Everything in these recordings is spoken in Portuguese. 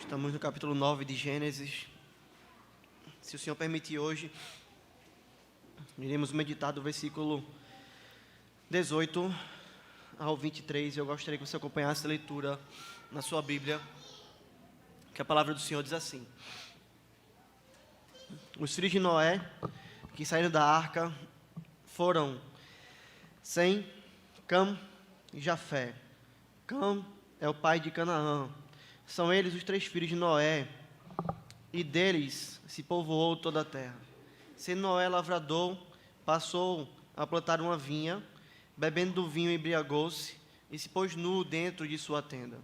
Estamos no capítulo 9 de Gênesis. Se o Senhor permitir, hoje iremos meditar do versículo 18 ao 23. Eu gostaria que você acompanhasse a leitura na sua Bíblia, que a palavra do Senhor diz assim: Os filhos de Noé que saíram da arca foram Sem, Cam e Jafé. Cam é o pai de Canaã. São eles os 3 filhos de Noé, e deles se povoou toda a terra. Sendo Noé lavrador, passou a plantar uma vinha, bebendo do vinho embriagou-se, e se pôs nu dentro de sua tenda.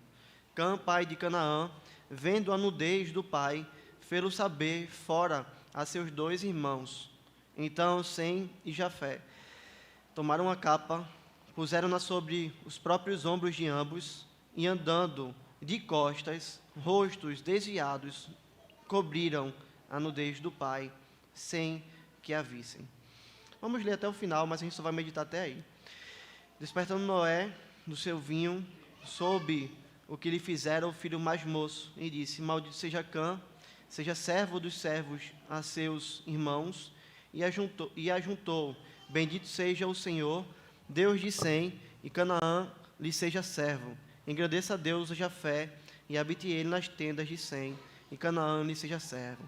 Cam, pai de Canaã, vendo a nudez do pai, fê-lo saber fora a seus 2 irmãos. Então Sem e Jafé tomaram a capa, puseram-na sobre os próprios ombros de ambos, e andando de costas, rostos desviados, cobriram a nudez do pai, sem que a vissem. Vamos ler até o final, mas a gente só vai meditar até aí. Despertando Noé do seu vinho, soube o que lhe fizera o filho mais moço, e disse: Maldito seja Cã, seja servo dos servos a seus irmãos, e ajuntou: Bendito seja o Senhor, Deus de Sem, e Canaã lhe seja servo. Engrandeça a Deus a Jafé, e habite ele nas tendas de Sem, e Canaã lhe seja servo.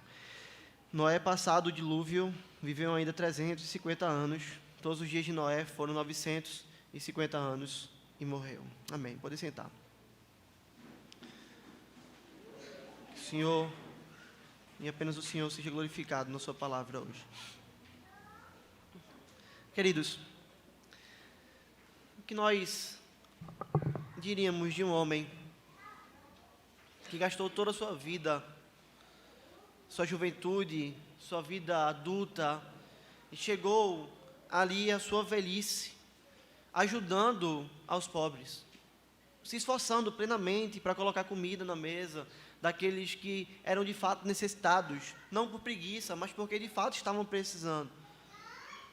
Noé, passado o dilúvio, viveu ainda 350 anos. Todos os dias de Noé foram 950 anos, e morreu. Amém. Pode sentar. Que o Senhor, e apenas o Senhor, seja glorificado na sua palavra hoje. Queridos, o que nós diríamos de um homem que gastou toda a sua vida, sua juventude, sua vida adulta, e chegou ali à sua velhice, ajudando aos pobres, se esforçando plenamente para colocar comida na mesa daqueles que eram de fato necessitados, não por preguiça, mas porque de fato estavam precisando.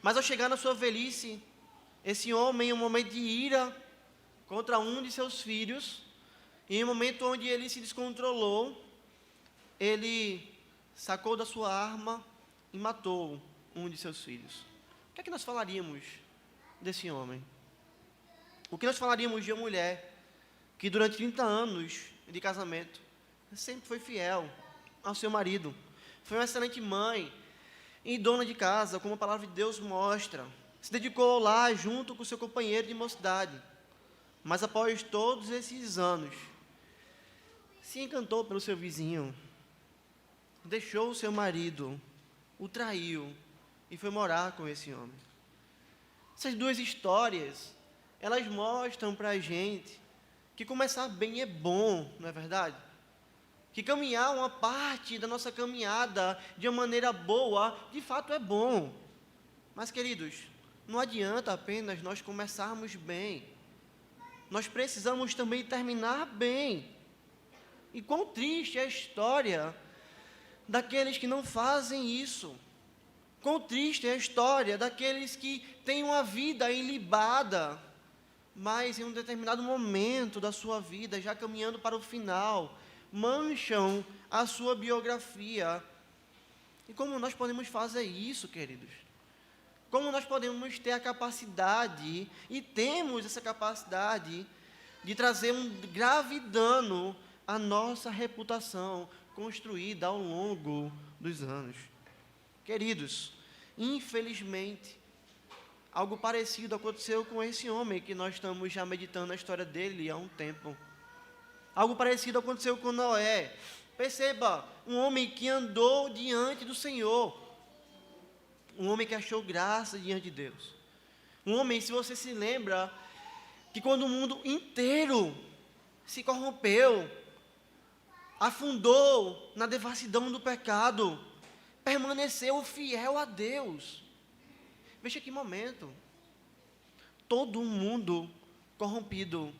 Mas ao chegar na sua velhice, esse homem, em um momento de ira contra um de seus filhos, em um momento onde ele se descontrolou, ele sacou da sua arma e matou um de seus filhos. O que é que nós falaríamos desse homem? O que nós falaríamos de uma mulher que durante 30 anos de casamento sempre foi fiel ao seu marido, foi uma excelente mãe e dona de casa, como a palavra de Deus mostra, se dedicou ao lar junto com seu companheiro de mocidade, mas após todos esses anos, se encantou pelo seu vizinho, deixou o seu marido, o traiu e foi morar com esse homem. Essas 2 histórias, elas mostram para a gente que começar bem é bom, não é verdade? Que caminhar uma parte da nossa caminhada de uma maneira boa, de fato é bom. Mas, queridos, não adianta apenas nós começarmos bem. Nós precisamos também terminar bem. E quão triste é a história daqueles que não fazem isso. Quão triste é a história daqueles que têm uma vida ilibada, mas em um determinado momento da sua vida, já caminhando para o final, mancham a sua biografia. E como nós podemos fazer isso, queridos? Como nós podemos ter a capacidade, e temos essa capacidade, de trazer um grave dano à nossa reputação construída ao longo dos anos? Queridos, infelizmente, algo parecido aconteceu com esse homem que nós estamos já meditando a história dele há um tempo. Algo parecido aconteceu com Noé. Perceba, um homem que andou diante do Senhor, um homem que achou graça diante de Deus. Um homem, se você se lembra, que quando o mundo inteiro se corrompeu, afundou na devassidão do pecado, permaneceu fiel a Deus. Veja que momento. Todo mundo corrompido,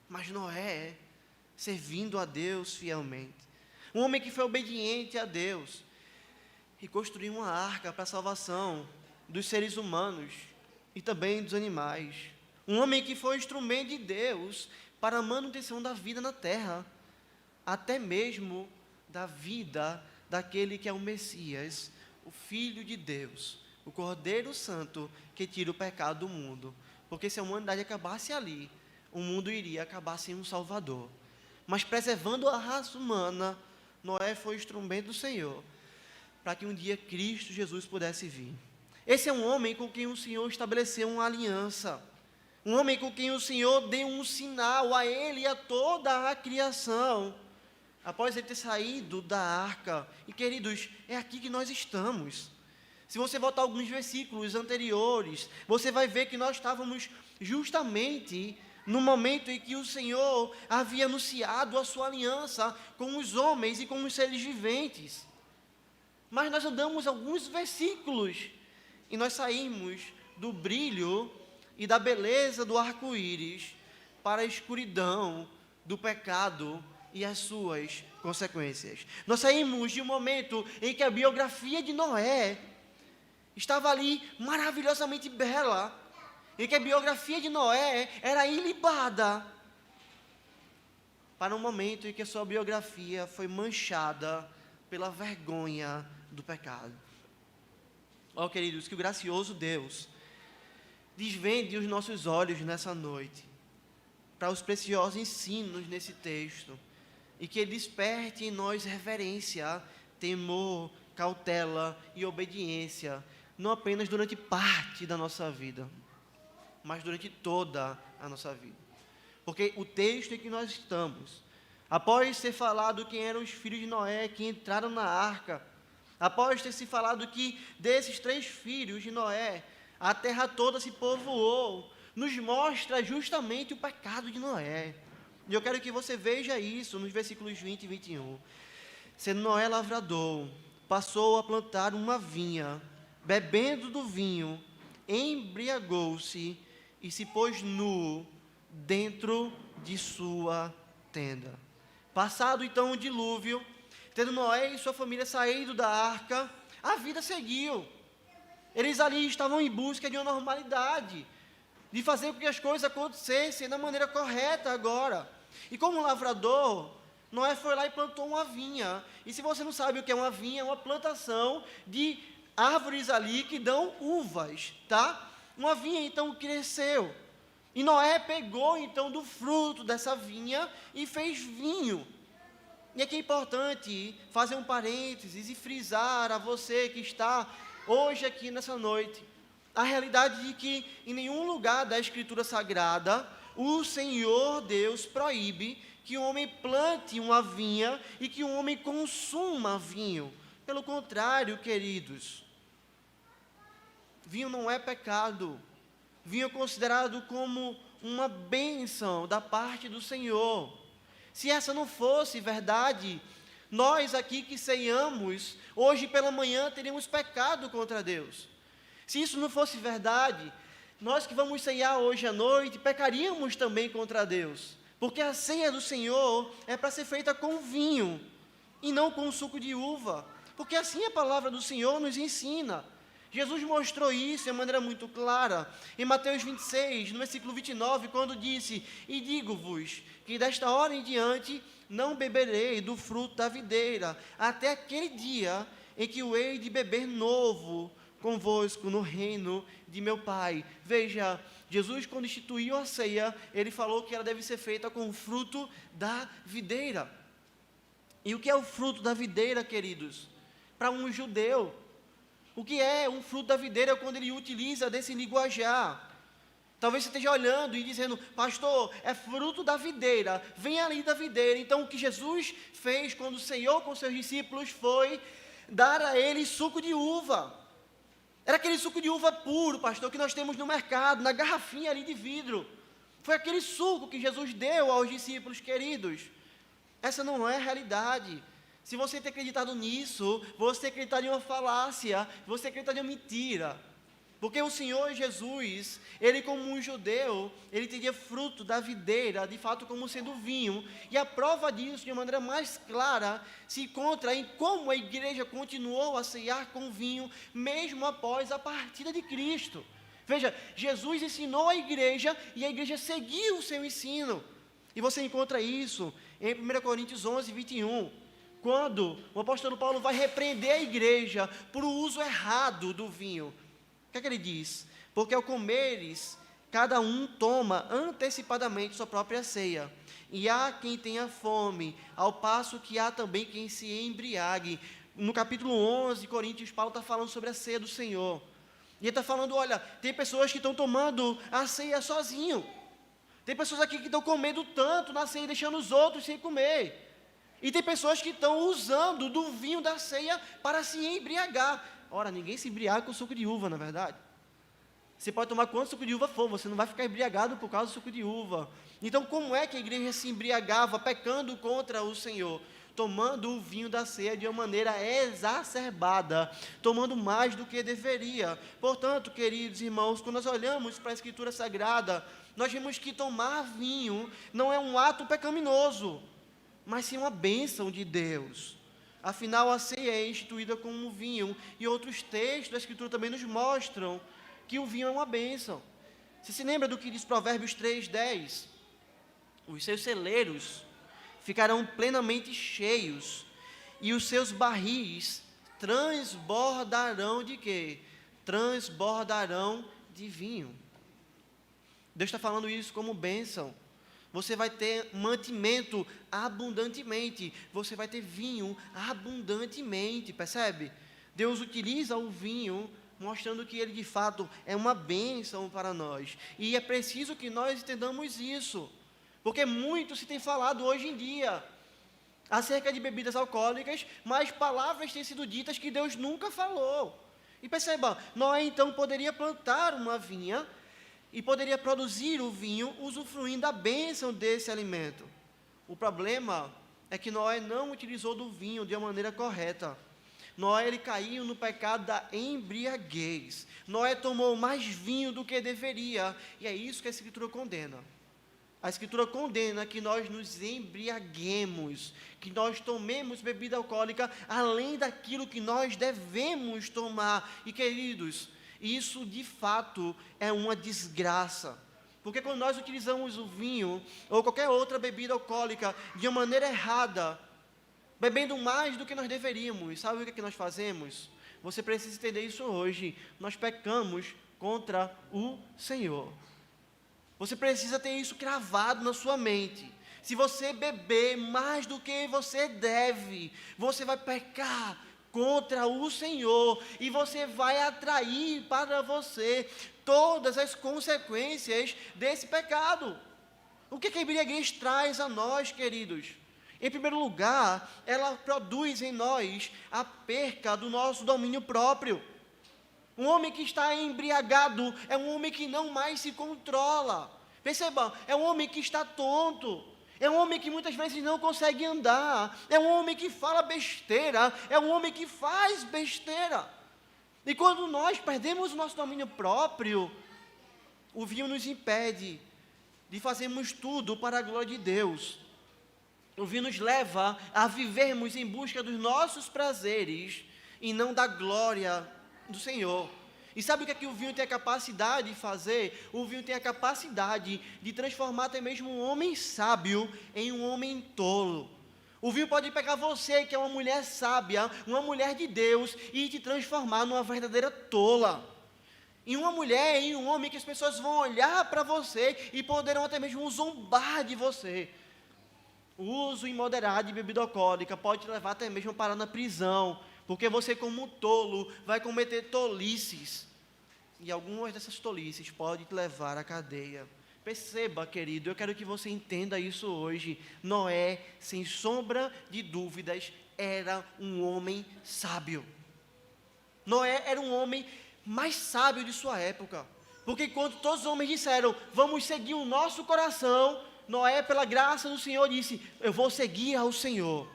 mas Noé servindo a Deus fielmente. Um homem que foi obediente a Deus e construiu uma arca para a salvação dos seres humanos e também dos animais. Um homem que foi instrumento de Deus para a manutenção da vida na terra, até mesmo da vida daquele que é o Messias, o Filho de Deus, o Cordeiro Santo que tira o pecado do mundo. Porque se a humanidade acabasse ali, o mundo iria acabar sem um Salvador. Mas preservando a raça humana, Noé foi o instrumento do Senhor, para que um dia Cristo Jesus pudesse vir. Esse é um homem com quem o Senhor estabeleceu uma aliança. Um homem com quem o Senhor deu um sinal a ele e a toda a criação. Após ele ter saído da arca. E queridos, é aqui que nós estamos. Se você voltar alguns versículos anteriores, você vai ver que nós estávamos justamente no momento em que o Senhor havia anunciado a sua aliança com os homens e com os seres viventes. Mas nós andamos alguns versículos e nós saímos do brilho e da beleza do arco-íris para a escuridão do pecado e as suas consequências. Nós saímos de um momento em que a biografia de Noé estava ali maravilhosamente bela, em que a biografia de Noé era ilibada, para um momento em que a sua biografia foi manchada pela vergonha do pecado. Ó, queridos, que o gracioso Deus desvende os nossos olhos nessa noite para os preciosos ensinos nesse texto e que Ele desperte em nós reverência, temor, cautela e obediência, não apenas durante parte da nossa vida, mas durante toda a nossa vida. Porque o texto em que nós estamos, após ser falado quem eram os filhos de Noé que entraram na arca, após ter se falado que desses 3 filhos de Noé, a terra toda se povoou, nos mostra justamente o pecado de Noé. E eu quero que você veja isso nos versículos 20 e 21. Sendo Noé lavrador, passou a plantar uma vinha, bebendo do vinho, embriagou-se e se pôs nu dentro de sua tenda. Passado então o dilúvio, tendo Noé e sua família saído da arca, a vida seguiu. Eles ali estavam em busca de uma normalidade, de fazer com que as coisas acontecessem da maneira correta agora. E como lavrador, Noé foi lá e plantou uma vinha. E se você não sabe o que é uma vinha, é uma plantação de árvores ali que dão uvas, tá? Uma vinha então cresceu. E Noé pegou então do fruto dessa vinha e fez vinho. E aqui é importante fazer um parênteses e frisar a você que está hoje aqui nessa noite, a realidade de que em nenhum lugar da Escritura Sagrada, o Senhor Deus proíbe que o homem plante uma vinha e que o homem consuma vinho. Pelo contrário, queridos, vinho não é pecado. Vinho é considerado como uma bênção da parte do Senhor. Se essa não fosse verdade, nós aqui que ceiamos, hoje pela manhã teríamos pecado contra Deus. Se isso não fosse verdade, nós que vamos ceiar hoje à noite, pecaríamos também contra Deus. Porque a ceia do Senhor é para ser feita com vinho, e não com suco de uva. Porque assim a palavra do Senhor nos ensina. Jesus mostrou isso de maneira muito clara, em Mateus 26, no versículo 29, quando disse: E digo-vos, que desta hora em diante não beberei do fruto da videira, até aquele dia em que o hei de beber novo convosco no reino de meu Pai. Veja, Jesus, quando instituiu a ceia, ele falou que ela deve ser feita com o fruto da videira. E o que é o fruto da videira, queridos? Para um judeu, o que é um fruto da videira quando ele utiliza desse linguajar? Talvez você esteja olhando e dizendo: pastor, é fruto da videira, vem ali da videira. Então o que Jesus fez quando ceiou com seus discípulos foi dar a eles suco de uva. Era aquele suco de uva puro, pastor, que nós temos no mercado, na garrafinha ali de vidro. Foi aquele suco que Jesus deu aos discípulos queridos. Essa não é a realidade. Se você ter acreditado nisso, você acreditar em uma falácia, você acreditar em uma mentira. Porque o Senhor Jesus, ele como um judeu, ele teria fruto da videira, de fato como sendo vinho. E a prova disso, de maneira mais clara, se encontra em como a igreja continuou a ceiar com vinho, mesmo após a partida de Cristo. Veja, Jesus ensinou a igreja e a igreja seguiu o seu ensino. E você encontra isso em 1 Coríntios 11, 21, quando o apóstolo Paulo vai repreender a igreja por o uso errado do vinho. O que é que ele diz? Porque ao comeres, cada um toma antecipadamente sua própria ceia, e há quem tenha fome, ao passo que há também quem se embriague. No capítulo 11 de Coríntios, Paulo está falando sobre a ceia do Senhor. E ele está falando, olha, tem pessoas que estão tomando a ceia sozinho. Tem pessoas aqui que estão comendo tanto na ceia e deixando os outros sem comer. E tem pessoas que estão usando do vinho da ceia para se embriagar. Ora, ninguém se embriaga com suco de uva, na verdade. Você pode tomar quanto suco de uva for, você não vai ficar embriagado por causa do suco de uva. Então, como é que a igreja se embriagava, pecando contra o Senhor? Tomando o vinho da ceia de uma maneira exacerbada, tomando mais do que deveria. Portanto, queridos irmãos, quando nós olhamos para a Escritura Sagrada, nós vemos que tomar vinho não é um ato pecaminoso, mas sim uma bênção de Deus. Afinal, a ceia é instituída como vinho, e outros textos da Escritura também nos mostram que o vinho é uma bênção. Você se lembra do que diz Provérbios 3:10? Os seus celeiros ficarão plenamente cheios, e os seus barris transbordarão de quê? Transbordarão de vinho. Deus está falando isso como bênção. Você vai ter mantimento abundantemente, você vai ter vinho abundantemente, percebe? Deus utiliza o vinho, mostrando que ele de fato é uma bênção para nós, e é preciso que nós entendamos isso, porque muito se tem falado hoje em dia acerca de bebidas alcoólicas, mas palavras têm sido ditas que Deus nunca falou. E perceba, Noé então poderia plantar uma vinha, e poderia produzir o vinho, usufruindo da bênção desse alimento. O problema é que Noé não utilizou do vinho de uma maneira correta. Noé, ele caiu no pecado da embriaguez. Noé tomou mais vinho do que deveria, e é isso que a Escritura condena. A Escritura condena que nós nos embriaguemos, que nós tomemos bebida alcoólica além daquilo que nós devemos tomar. E, queridos, isso de fato é uma desgraça, porque quando nós utilizamos o vinho ou qualquer outra bebida alcoólica de uma maneira errada, bebendo mais do que nós deveríamos, sabe o que é que nós fazemos? Você precisa entender isso hoje, nós pecamos contra o Senhor. Você precisa ter isso cravado na sua mente. Se você beber mais do que você deve, você vai pecar contra o Senhor, e você vai atrair para você todas as consequências desse pecado. O que a embriaguez traz a nós, queridos? Em primeiro lugar, ela produz em nós a perca do nosso domínio próprio. Um homem que está embriagado é um homem que não mais se controla. Perceba, é um homem que está tonto. É um homem que muitas vezes não consegue andar, é um homem que fala besteira, é um homem que faz besteira. E quando nós perdemos o nosso domínio próprio, o vinho nos impede de fazermos tudo para a glória de Deus. O vinho nos leva a vivermos em busca dos nossos prazeres e não da glória do Senhor. E sabe o que é que o vinho tem a capacidade de fazer? O vinho tem a capacidade de transformar até mesmo um homem sábio em um homem tolo. O vinho pode pegar você, que é uma mulher sábia, uma mulher de Deus, e te transformar numa verdadeira tola. Em uma mulher, em um homem que as pessoas vão olhar para você e poderão até mesmo zombar de você. O uso imoderado de bebida alcoólica pode te levar até mesmo a parar na prisão, porque você, como um tolo, vai cometer tolices. E algumas dessas tolices podem te levar à cadeia. Perceba, querido, eu quero que você entenda isso hoje. Noé, sem sombra de dúvidas, era um homem sábio. Noé era um homem mais sábio de sua época. Porque enquanto todos os homens disseram, vamos seguir o nosso coração, Noé, pela graça do Senhor, disse, eu vou seguir ao Senhor.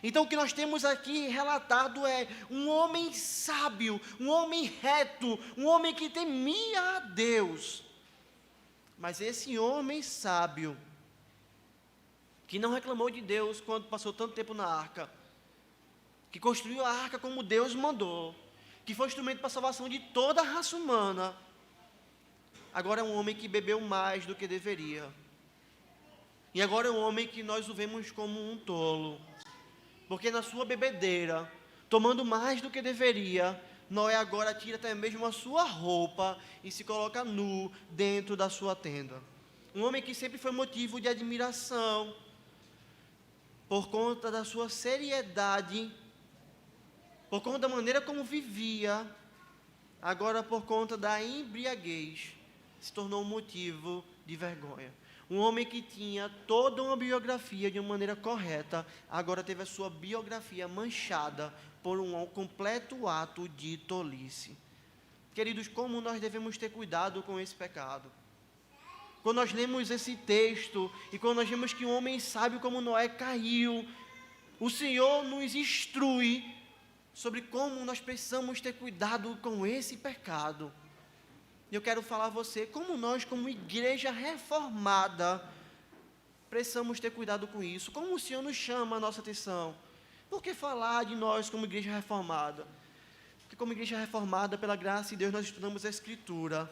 Então o que nós temos aqui relatado é um homem sábio, um homem reto, um homem que temia a Deus. Mas esse homem sábio, que não reclamou de Deus quando passou tanto tempo na arca, que construiu a arca como Deus mandou, que foi instrumento para a salvação de toda a raça humana, agora é um homem que bebeu mais do que deveria. E agora é um homem que nós o vemos como um tolo, porque na sua bebedeira, tomando mais do que deveria, Noé agora tira até mesmo a sua roupa e se coloca nu dentro da sua tenda. Um homem que sempre foi motivo de admiração, por conta da sua seriedade, por conta da maneira como vivia, agora por conta da embriaguez, se tornou um motivo de vergonha. Um homem que tinha toda uma biografia de uma maneira correta, agora teve a sua biografia manchada por um completo ato de tolice. Queridos, como nós devemos ter cuidado com esse pecado? Quando nós lemos esse texto, e quando nós vemos que um homem sábio como Noé caiu, o Senhor nos instrui sobre como nós precisamos ter cuidado com esse pecado. E eu quero falar a você, como nós, como igreja reformada, precisamos ter cuidado com isso. Como o Senhor nos chama a nossa atenção? Por que falar de nós como igreja reformada? Porque como igreja reformada, pela graça de Deus, nós estudamos a Escritura.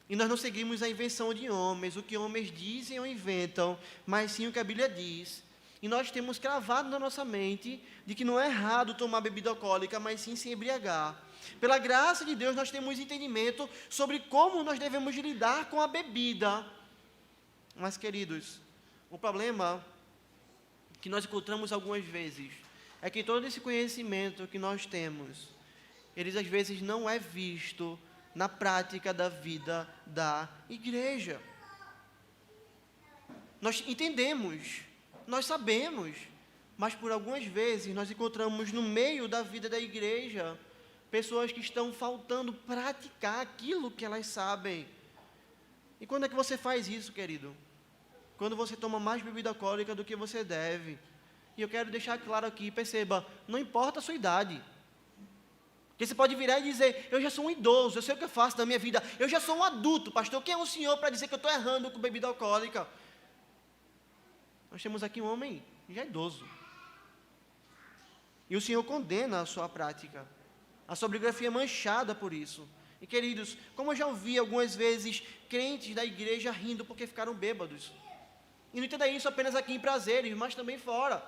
E nós não seguimos a invenção de homens, o que homens dizem ou inventam, mas sim o que a Bíblia diz. E nós temos cravado na nossa mente de que não é errado tomar bebida alcoólica, mas sim se embriagar. Pela graça de Deus, nós temos entendimento sobre como nós devemos lidar com a bebida. Mas, queridos, o problema que nós encontramos algumas vezes é que todo esse conhecimento que nós temos, eles às vezes não é visto na prática da vida da igreja. Nós entendemos, nós sabemos, mas por algumas vezes nós encontramos no meio da vida da igreja pessoas que estão faltando praticar aquilo que elas sabem. E quando é que você faz isso, querido? Quando você toma mais bebida alcoólica do que você deve. E eu quero deixar claro aqui, perceba, não importa a sua idade. Porque você pode virar e dizer, eu já sou um idoso, eu sei o que eu faço da minha vida, eu já sou um adulto, pastor, quem é o senhor para dizer que eu estou errando com bebida alcoólica? Nós temos aqui um homem já idoso. E o Senhor condena a sua prática. A sua biografia é manchada por isso. E queridos, como eu já ouvi algumas vezes crentes da igreja rindo porque ficaram bêbados. E não entenda isso apenas aqui em prazeres, mas também fora.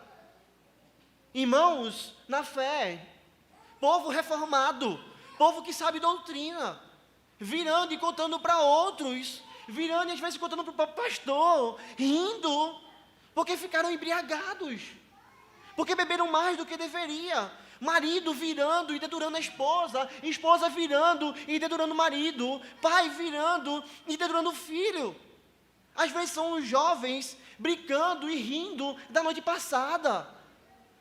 Irmãos, na fé, povo reformado, povo que sabe doutrina, virando e contando para outros, virando e às vezes contando para o pastor, rindo, porque ficaram embriagados, porque beberam mais do que deveria. Marido virando e dedurando a esposa, esposa virando e dedurando o marido, pai virando e dedurando o filho. Às vezes são os jovens brincando e rindo da noite passada.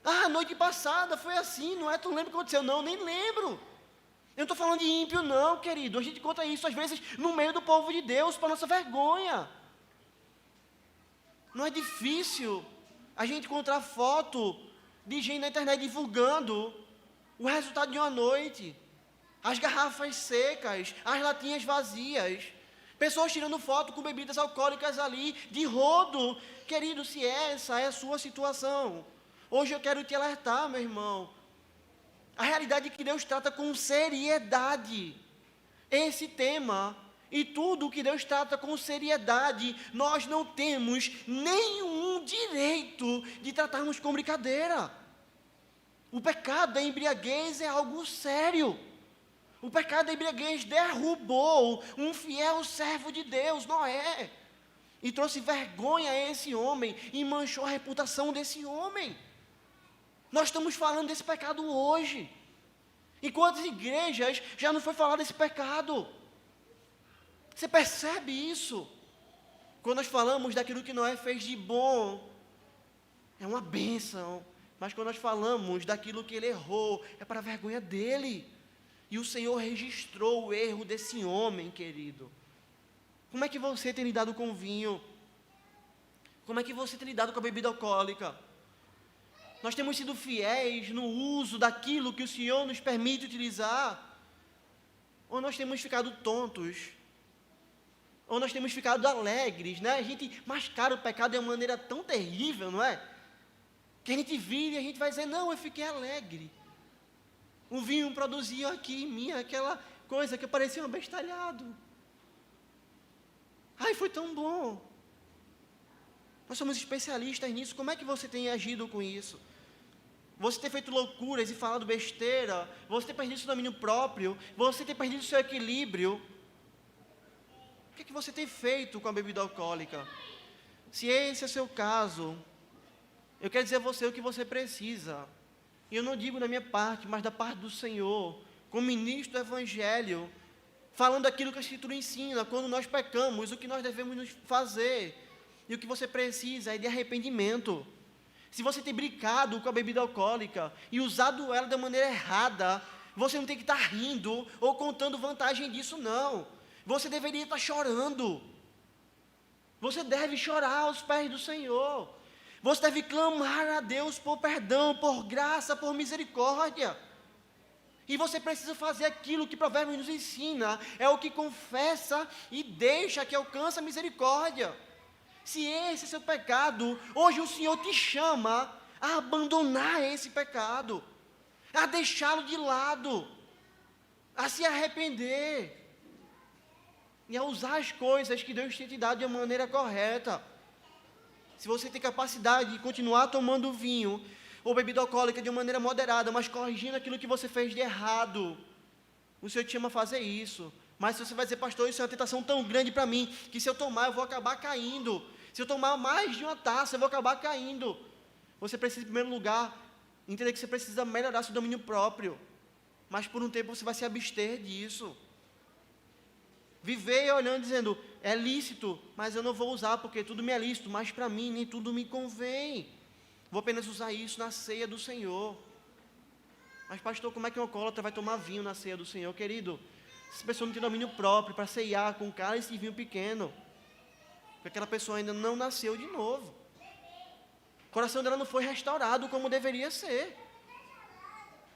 Ah, noite passada foi assim, não é? Tu lembra o que aconteceu? Não, nem lembro. Eu não estou falando de ímpio não, querido. A gente conta isso às vezes no meio do povo de Deus, para nossa vergonha. Não é difícil a gente encontrar foto de gente na internet divulgando o resultado de uma noite. As garrafas secas, as latinhas vazias. Pessoas tirando foto com bebidas alcoólicas ali, de rodo. Querido, se essa é a sua situação, hoje eu quero te alertar, meu irmão. A realidade é que Deus trata com seriedade esse tema. E tudo que Deus trata com seriedade, nós não temos nenhum direito de tratarmos com brincadeira. O pecado da embriaguez é algo sério. O pecado da embriaguez derrubou um fiel servo de Deus, Noé, e trouxe vergonha a esse homem, e manchou a reputação desse homem. Nós estamos falando desse pecado hoje. Em quantas igrejas já não foi falar desse pecado? Você percebe isso? Quando nós falamos daquilo que Noé fez de bom, é uma bênção. Mas quando nós falamos daquilo que ele errou, é para a vergonha dele. E o Senhor registrou o erro desse homem, querido. Como é que você tem lidado com o vinho? Como é que você tem lidado com a bebida alcoólica? Nós temos sido fiéis no uso daquilo que o Senhor nos permite utilizar? Ou nós temos ficado tontos? Ou nós temos ficado alegres, né? A gente mascara o pecado de uma maneira tão terrível, não é? Que a gente vira e a gente vai dizer, não, eu fiquei alegre. O vinho produziu aqui em mim aquela coisa que parecia um abestalhado. Ai, foi tão bom. Nós somos especialistas nisso. Como é que você tem agido com isso? Você tem feito loucuras e falado besteira? Você tem perdido seu domínio próprio? Você tem perdido seu equilíbrio? O que é que você tem feito com a bebida alcoólica? Se esse é o seu caso, eu quero dizer a você o que você precisa. E eu não digo da minha parte, mas da parte do Senhor, como ministro do Evangelho, falando aquilo que a Escritura ensina, quando nós pecamos, o que nós devemos fazer. E o que você precisa é de arrependimento. Se você tem brincado com a bebida alcoólica e usado ela da maneira errada, você não tem que estar rindo ou contando vantagem disso, não. Você deveria estar chorando. Você deve chorar aos pés do Senhor. Você deve clamar a Deus por perdão, por graça, por misericórdia. E você precisa fazer aquilo que Provérbios nos ensina. É o que confessa e deixa que alcança a misericórdia. Se esse é seu pecado, hoje o Senhor te chama a abandonar esse pecado, a deixá-lo de lado, a se arrepender e a usar as coisas que Deus tem te dado de uma maneira correta. Se você tem capacidade de continuar tomando vinho ou bebida alcoólica de uma maneira moderada, mas corrigindo aquilo que você fez de errado, o Senhor te chama a fazer isso. Mas se você vai dizer, pastor, isso é uma tentação tão grande para mim, que se eu tomar eu vou acabar caindo. Se eu tomar mais de uma taça eu vou acabar caindo. Você precisa, em primeiro lugar, entender que você precisa melhorar seu domínio próprio. Mas por um tempo você vai se abster disso. Viver olhando e dizendo, é lícito, mas eu não vou usar porque tudo me é lícito, mas para mim nem tudo me convém. Vou apenas usar isso na ceia do Senhor. Mas pastor, como é que um alcoólatra vai tomar vinho na ceia do Senhor? Querido, essa pessoa não tem domínio próprio para ceiar com cálice de vinho pequeno. Porque aquela pessoa ainda não nasceu de novo. O coração dela não foi restaurado como deveria ser.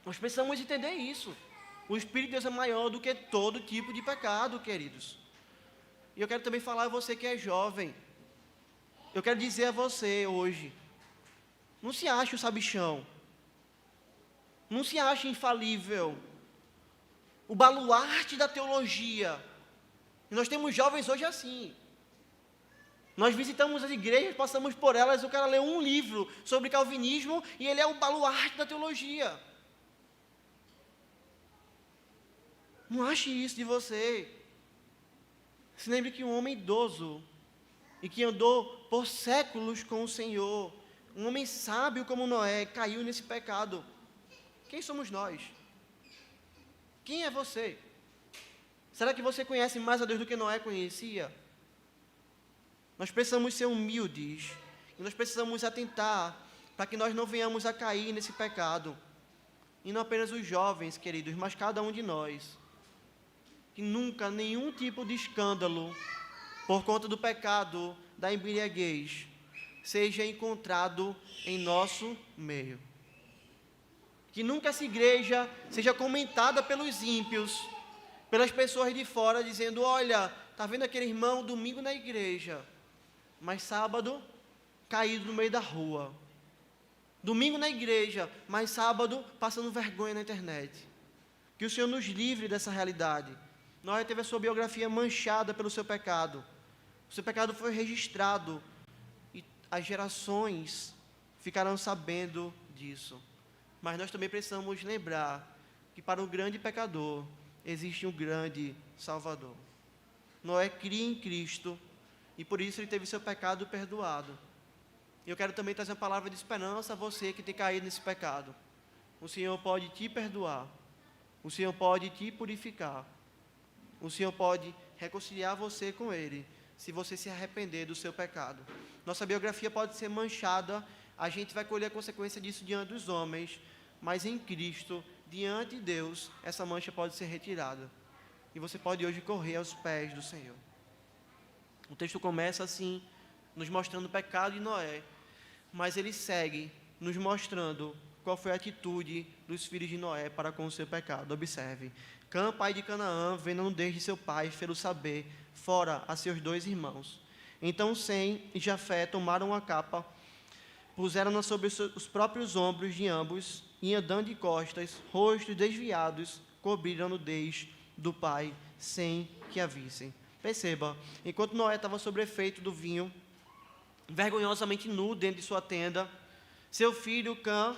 Nós precisamos entender isso. O Espírito de Deus é maior do que todo tipo de pecado, queridos. E eu quero também falar a você que é jovem. Eu quero dizer a você hoje, não se ache o sabichão. Não se ache infalível. O baluarte da teologia. E nós temos jovens hoje assim. Nós visitamos as igrejas, passamos por elas, o cara lê um livro sobre calvinismo e ele é o baluarte da teologia. Não ache isso de você. Se lembre que um homem idoso e que andou por séculos com o Senhor, um homem sábio como Noé, caiu nesse pecado. Quem somos nós? Quem é você? Será que você conhece mais a Deus do que Noé conhecia? Nós precisamos ser humildes e nós precisamos atentar para que nós não venhamos a cair nesse pecado. E não apenas os jovens, queridos, mas cada um de nós. Que nunca nenhum tipo de escândalo por conta do pecado da embriaguez seja encontrado em nosso meio. Que nunca essa igreja seja comentada pelos ímpios, pelas pessoas de fora, dizendo, olha, está vendo aquele irmão domingo na igreja, mas sábado caído no meio da rua. Domingo na igreja, mas sábado passando vergonha na internet. Que o Senhor nos livre dessa realidade. Noé teve a sua biografia manchada pelo seu pecado. O seu pecado foi registrado e as gerações ficarão sabendo disso. Mas nós também precisamos lembrar que para o grande pecador existe um grande Salvador. Noé cria em Cristo e por isso ele teve seu pecado perdoado. E eu quero também trazer uma palavra de esperança a você que tem caído nesse pecado. O Senhor pode te perdoar. O Senhor pode te purificar. O Senhor pode reconciliar você com Ele, se você se arrepender do seu pecado. Nossa biografia pode ser manchada, a gente vai colher a consequência disso diante dos homens, mas em Cristo, diante de Deus, essa mancha pode ser retirada. E você pode hoje correr aos pés do Senhor. O texto começa assim, nos mostrando o pecado de Noé, mas ele segue nos mostrando qual foi a atitude dos filhos de Noé para com o seu pecado. Observe. Cã, pai de Canaã, vendo a nudez de seu pai, fê-lo saber, fora a seus 2 irmãos. Então Sem e Jafé tomaram a capa, puseram-na sobre os próprios ombros de ambos, e andando de costas, rostos desviados, cobriram a nudez do pai, sem que a vissem. Perceba, enquanto Noé estava sob efeito do vinho, vergonhosamente nu dentro de sua tenda. Seu filho, Cã,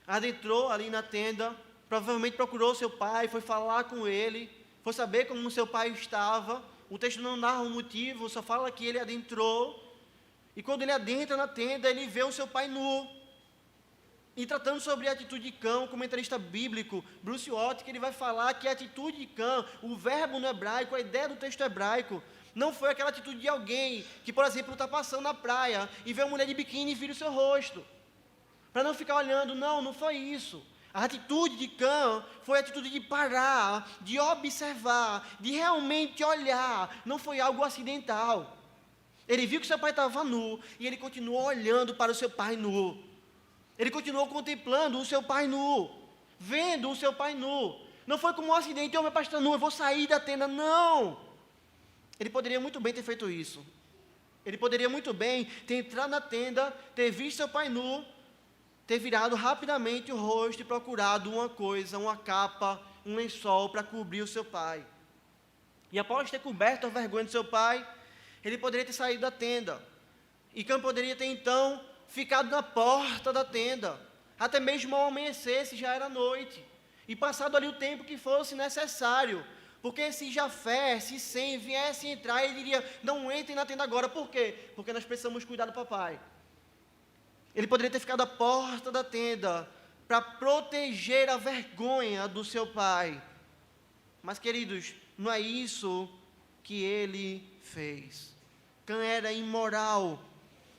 adentrou ali na tenda, provavelmente procurou seu pai, foi falar com ele, foi saber como seu pai estava. O texto não narra o motivo, só fala que ele adentrou. E quando ele adentra na tenda, ele vê o seu pai nu. E tratando sobre a atitude de Cã, o comentarista bíblico Bruce Watt, que ele vai falar que a atitude de Cã, o verbo no hebraico, a ideia do texto hebraico, não foi aquela atitude de alguém que, por exemplo, está passando na praia e vê uma mulher de biquíni e vira o seu rosto. Para não ficar olhando, não foi isso. A atitude de Cã foi a atitude de parar, de observar, de realmente olhar. Não foi algo acidental. Ele viu que seu pai estava nu e ele continuou olhando para o seu pai nu. Ele continuou contemplando o seu pai nu, vendo o seu pai nu. Não foi como um acidente, meu pai está nu, eu vou sair da tenda. Não! Ele poderia muito bem ter feito isso. Ele poderia muito bem ter entrado na tenda, ter visto seu pai nu, ter virado rapidamente o rosto e procurado uma coisa, uma capa, um lençol para cobrir o seu pai. E após ter coberto a vergonha do seu pai, ele poderia ter saído da tenda. E Cã poderia ter então ficado na porta da tenda, até mesmo ao amanhecer, se já era noite, e passado ali o tempo que fosse necessário. Porque se Jafé, se Sem viesse entrar, ele diria, não entrem na tenda agora. Por quê? Porque nós precisamos cuidar do papai. Ele poderia ter ficado à porta da tenda para proteger a vergonha do seu pai. Mas, queridos, não é isso que ele fez. Cã era imoral.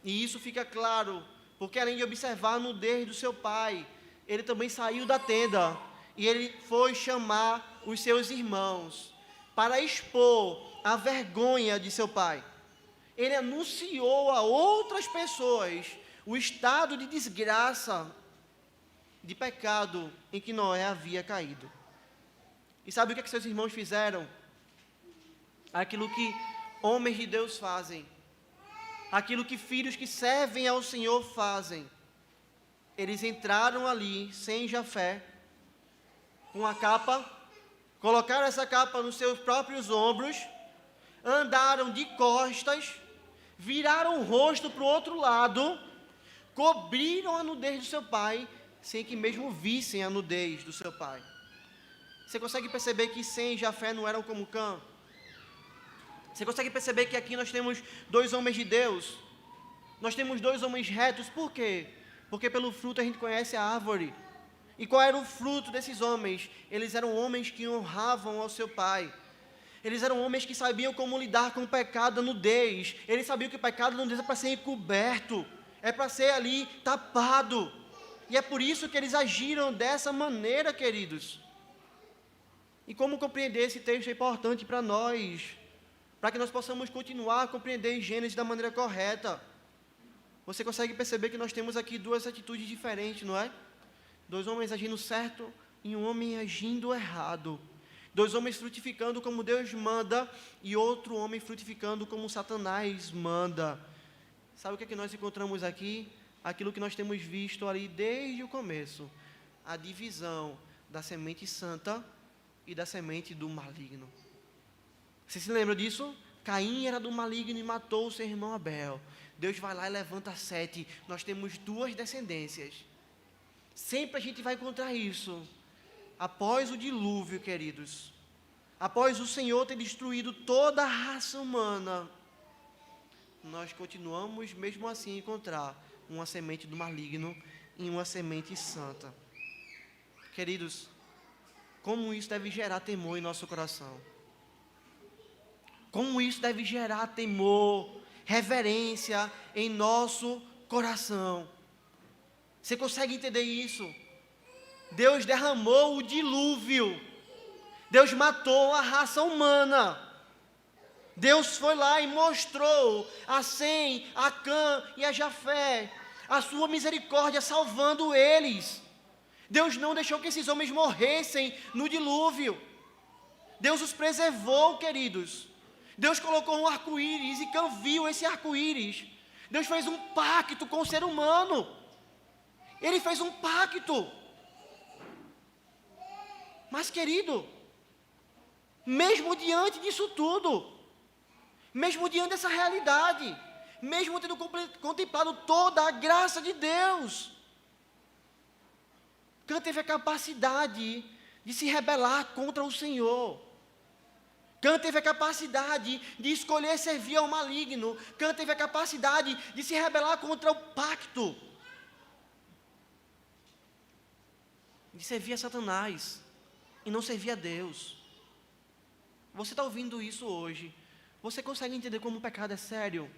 E isso fica claro, porque além de observar a nudez do seu pai, ele também saiu da tenda e ele foi chamar os seus irmãos para expor a vergonha de seu pai. Ele anunciou a outras pessoas o estado de desgraça, de pecado em que Noé havia caído. E sabe o que seus irmãos fizeram? Aquilo que homens de Deus fazem, aquilo que filhos que servem ao Senhor fazem. Eles entraram ali, sem Jafé, com a capa, colocaram essa capa nos seus próprios ombros, andaram de costas, viraram o rosto para o outro lado, cobriram a nudez do seu pai, sem que mesmo vissem a nudez do seu pai. Você consegue perceber que Sem e Jafé não eram como Cã? Você consegue perceber que aqui nós temos dois homens de Deus? Nós temos dois homens retos, por quê? Porque pelo fruto a gente conhece a árvore. E qual era o fruto desses homens? Eles eram homens que honravam ao seu pai. Eles eram homens que sabiam como lidar com o pecado da nudez. Eles sabiam que o pecado da nudez é para ser encoberto, é para ser ali tapado. E é por isso que eles agiram dessa maneira, queridos. E como compreender esse texto é importante para nós, para que nós possamos continuar a compreender Gênesis da maneira correta. Você consegue perceber que nós temos aqui duas atitudes diferentes, não é? Dois homens agindo certo e um homem agindo errado. Dois homens frutificando como Deus manda e outro homem frutificando como Satanás manda. Sabe o que é que nós encontramos aqui? Aquilo que nós temos visto ali desde o começo. A divisão da semente santa e da semente do maligno. Você se lembra disso? Caim era do maligno e matou o seu irmão Abel. Deus vai lá e levanta Sete. Nós temos duas descendências. Sempre a gente vai encontrar isso. Após o dilúvio, queridos, após o Senhor ter destruído toda a raça humana, nós continuamos mesmo assim a encontrar uma semente do maligno e uma semente santa. Queridos, como isso deve gerar temor em nosso coração? Como isso deve gerar temor, reverência em nosso coração? Você consegue entender isso? Deus derramou o dilúvio. Deus matou a raça humana. Deus foi lá e mostrou a Sem, a Cã e a Jafé a sua misericórdia salvando eles. Deus não deixou que esses homens morressem no dilúvio. Deus os preservou, queridos. Deus colocou um arco-íris e Cã viu esse arco-íris. Deus fez um pacto com o ser humano. Ele fez um pacto. Mas, querido, mesmo diante disso tudo, mesmo diante dessa realidade, mesmo tendo contemplado toda a graça de Deus. Cã teve a capacidade de se rebelar contra o Senhor. Cã teve a capacidade de escolher servir ao maligno. Cã teve a capacidade de se rebelar contra o pacto, de servir a Satanás e não servir a Deus. Você está ouvindo isso hoje? Você consegue entender como o pecado é sério?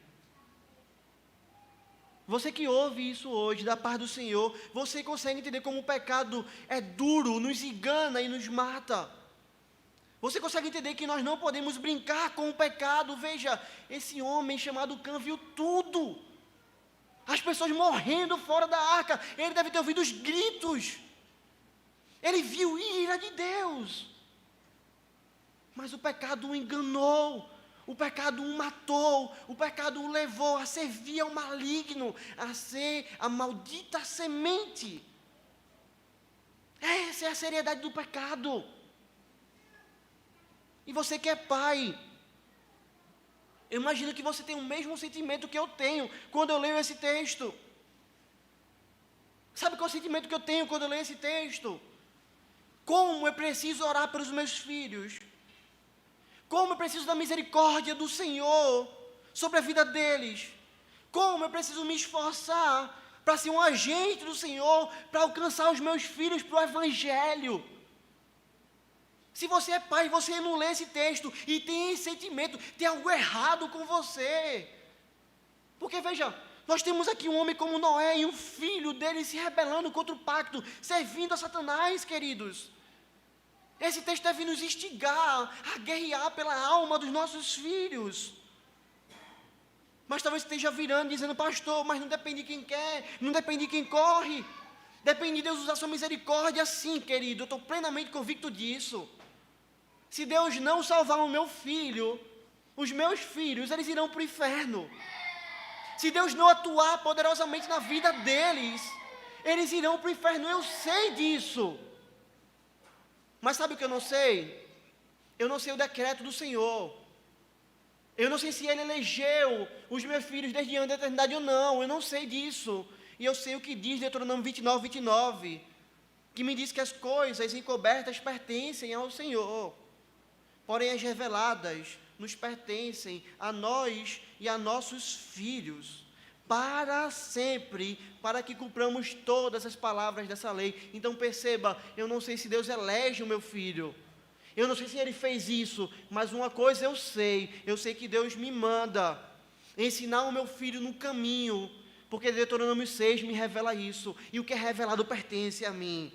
Você que ouve isso hoje, da parte do Senhor, você consegue entender como o pecado é duro, nos engana e nos mata? Você consegue entender que nós não podemos brincar com o pecado? Veja, esse homem chamado Cã viu tudo. As pessoas morrendo fora da arca. Ele deve ter ouvido os gritos. Ele viu ira de Deus. Mas o pecado o enganou. O pecado o matou. O pecado o levou a servir ao maligno, a ser a maldita semente. Essa é a seriedade do pecado. E você que é pai, eu imagino que você tem o mesmo sentimento que eu tenho quando eu leio esse texto. Sabe qual é o sentimento que eu tenho quando eu leio esse texto? Como eu preciso orar pelos meus filhos. Como eu preciso da misericórdia do Senhor sobre a vida deles. Como eu preciso me esforçar para ser um agente do Senhor, para alcançar os meus filhos para o Evangelho. Se você é pai, você não lê esse texto e tem esse sentimento, tem algo errado com você. Porque veja, nós temos aqui um homem como Noé e um filho dele se rebelando contra o pacto, servindo a Satanás, queridos. Esse texto deve nos instigar a guerrear pela alma dos nossos filhos. Mas talvez esteja virando dizendo, pastor, mas não depende de quem quer, não depende de quem corre. Depende de Deus usar sua misericórdia, sim, querido, eu estou plenamente convicto disso. Se Deus não salvar o meu filho, os meus filhos, eles irão para o inferno. Se Deus não atuar poderosamente na vida deles, eles irão para o inferno, eu sei disso. Mas sabe o que eu não sei? Eu não sei o decreto do Senhor. Eu não sei se Ele elegeu os meus filhos desde antes da eternidade ou não, eu não sei disso. E eu sei o que diz Deuteronômio 29, que me diz que as coisas encobertas pertencem ao Senhor. Porém, as reveladas nos pertencem a nós e a nossos filhos, para sempre, para que cumpramos todas as palavras dessa lei. Então perceba, eu não sei se Deus elege o meu filho, eu não sei se Ele fez isso, mas uma coisa eu sei que Deus me manda ensinar o meu filho no caminho, porque Deuteronômio 6 me revela isso, e o que é revelado pertence a mim.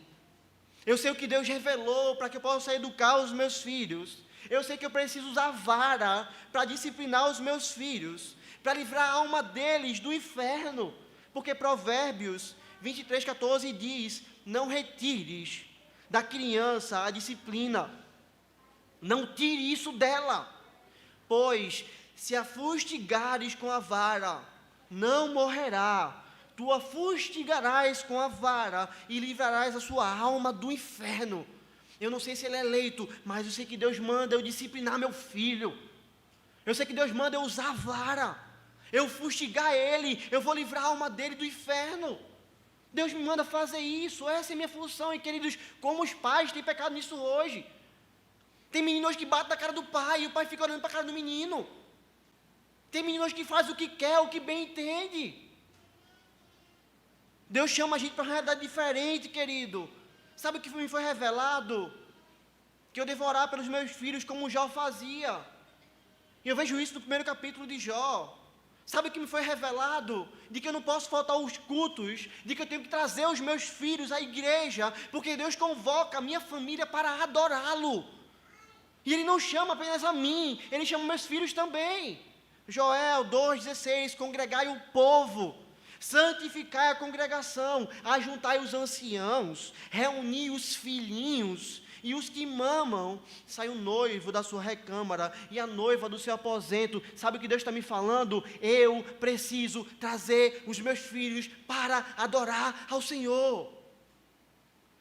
Eu sei o que Deus revelou para que eu possa educar os meus filhos. Eu sei que eu preciso usar vara para disciplinar os meus filhos, para livrar a alma deles do inferno, porque Provérbios 23:14 diz, não retires da criança a disciplina, não tire isso dela, pois se a fustigares com a vara, não morrerá, tu a fustigarás com a vara e livrarás a sua alma do inferno. Eu não sei se ele é eleito, mas eu sei que Deus manda eu disciplinar meu filho. Eu sei que Deus manda eu usar a vara, eu fustigar ele, eu vou livrar a alma dele do inferno. Deus me manda fazer isso, essa é a minha função. E queridos, como os pais têm pecado nisso hoje. Tem menino hoje que bate na cara do pai, e o pai fica olhando para a cara do menino. Tem menino hoje que faz o que quer, o que bem entende. Deus chama a gente para uma realidade diferente, querido. Sabe o que me foi revelado? Que eu devo orar pelos meus filhos como Jó fazia. E eu vejo isso no primeiro capítulo de Jó. Sabe o que me foi revelado? De que eu não posso faltar aos cultos, de que eu tenho que trazer os meus filhos à igreja, porque Deus convoca a minha família para adorá-lo. E Ele não chama apenas a mim, Ele chama meus filhos também. Joel 2,16, congregai o povo, santificai a congregação, ajuntai os anciãos, reuni os filhinhos, e os que mamam, sai o noivo da sua recâmara, e a noiva do seu aposento. Sabe o que Deus está me falando? Eu preciso trazer os meus filhos para adorar ao Senhor.